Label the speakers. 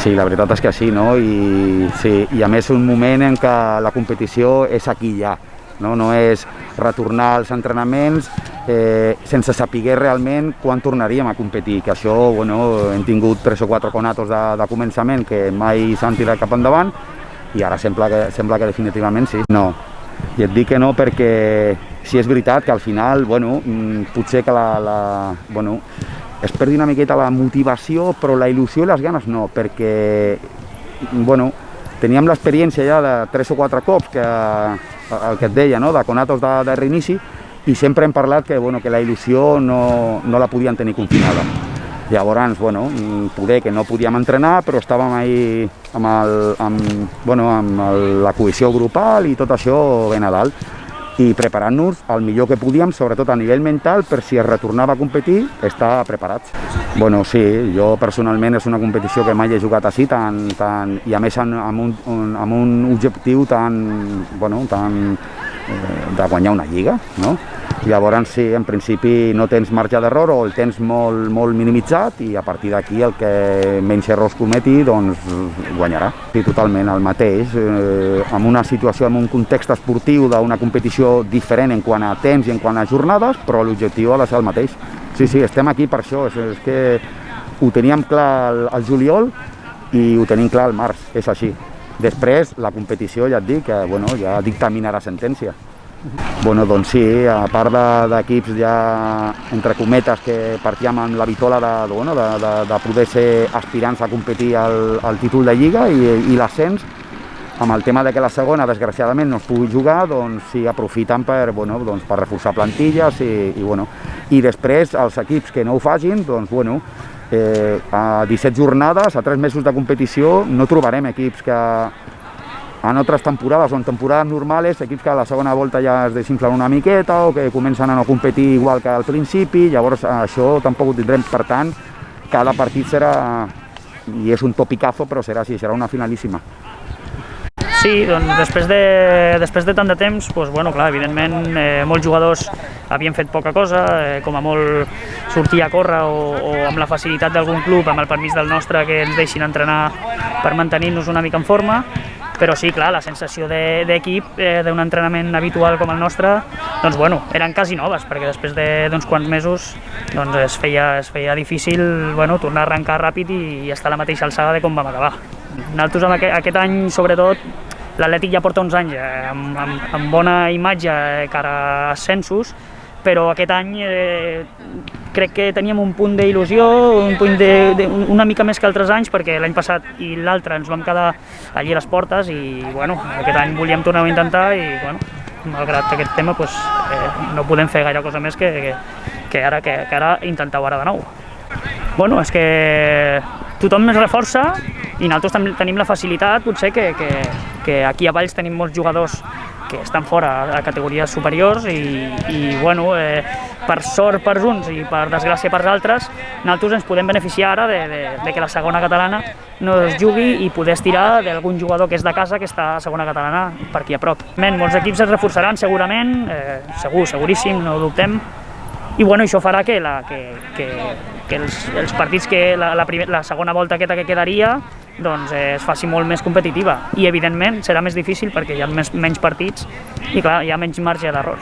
Speaker 1: Sí, la veritat és que sí, no? I a més un moment en què la competició és aquí ja, no? No és retornar als entrenaments sense saber realment quan tornaríem a competir, que això, bueno, hem tingut 3 o 4 conatos de començament que mai s'han tirat cap endavant i ara sembla que definitivament sí. No, i et dic que no perquè sí és veritat que al final, bueno, potser que es perdi una miqueta la motivació, però la il·lusió i les ganes no, perquè, bueno, teníem l'experiència ja de 3 o 4 cops, el que et deia, no?, de conatos de reinici, i sempre hem parlat que, bueno, que la il·lusió no la podien tenir confinada. Llavors, bueno, poder que no podíem entrenar, però estàvem ahí amb la cohesió grupal i tot això ben a dalt, i preparant-nos el millor que podíem, sobretot a nivell mental, per si es retornava a competir, estar preparats. Bueno, sí, jo personalment és una competició que mai he jugat així, i a més amb un objectiu de guanyar una lliga, no? Llavors, sí, en principi no tens marge d'error o el tens molt minimitzat i a partir d'aquí el que menys errors cometi, doncs guanyarà. Sí, totalment, el mateix, en una situació, en un context esportiu d'una competició diferent en quant a temps i en quant a jornades, però l'objectiu ha de ser el mateix. Sí, estem aquí per això, és que ho teníem clar al juliol i ho tenim clar al març, és així. Després, la competició, ja et dic, ja dictaminarà sentència. Bueno, doncs sí, a part d'equips ja, entre cometes, que partíem amb la vitola de poder ser aspirants a competir al títol de Lliga i l'ascens, amb el tema que la segona, desgraciadament, no es pugui jugar, doncs sí, aprofiten per reforçar plantilles i després els equips que no ho facin, doncs bueno, a 17 jornades, a 3 mesos de competició, no trobarem equips que en altres temporades o en temporades normals, equips que a la segona volta ja es desinflen una miqueta o que comencen a no competir igual que al principi, llavors això tampoc ho tindrem. Per tant, cada partit serà, i és un topicazo, però serà així, serà una finalíssima.
Speaker 2: Sí, doncs després de tant de temps, doncs, bueno, clar, evidentment molts jugadors havien fet poca cosa, com a molt sortir a córrer o amb la facilitat d'algun club, amb el permís del nostre, que ens deixin entrenar per mantenir-nos una mica en forma. Però sí, clar, la sensació d'equip, d'un entrenament habitual com el nostre, doncs bueno, eren quasi noves, perquè després d'uns quants mesos doncs es feia difícil tornar a arrencar ràpid i estar a la mateixa alçada de com vam acabar. Nosaltres aquest any, sobretot, l'Atlètic ja porta uns anys amb bona imatge cara a ascensos, però aquest any crec que teníem un punt d'il·lusió, un punt una mica més que altres anys, perquè l'any passat i l'altre ens vam quedar allí a les portes i bueno, aquest any volíem tornar a intentar i bueno, malgrat aquest tema no podem fer gaire cosa més que ara intentar-ho ara de nou. Bueno, és que tothom es reforça i nosaltres també tenim la facilitat, potser que aquí a Valls tenim molts jugadors que estan fora de categories superiors i bueno, per sort per uns i per desgràcia per altres, nosaltres ens podem beneficiar ara de que la segona catalana no es jugui i poder estirar d'algun jugador que és de casa que està a segona catalana per aquí a prop. Molts equips es reforçaran segurament, seguríssim, no ho dubtem, i bueno, això farà que els partits, la segona volta aquesta que quedaria, doncs es faci molt més competitiva i evidentment serà més difícil perquè hi ha menys partits i clar, hi ha menys marge d'error.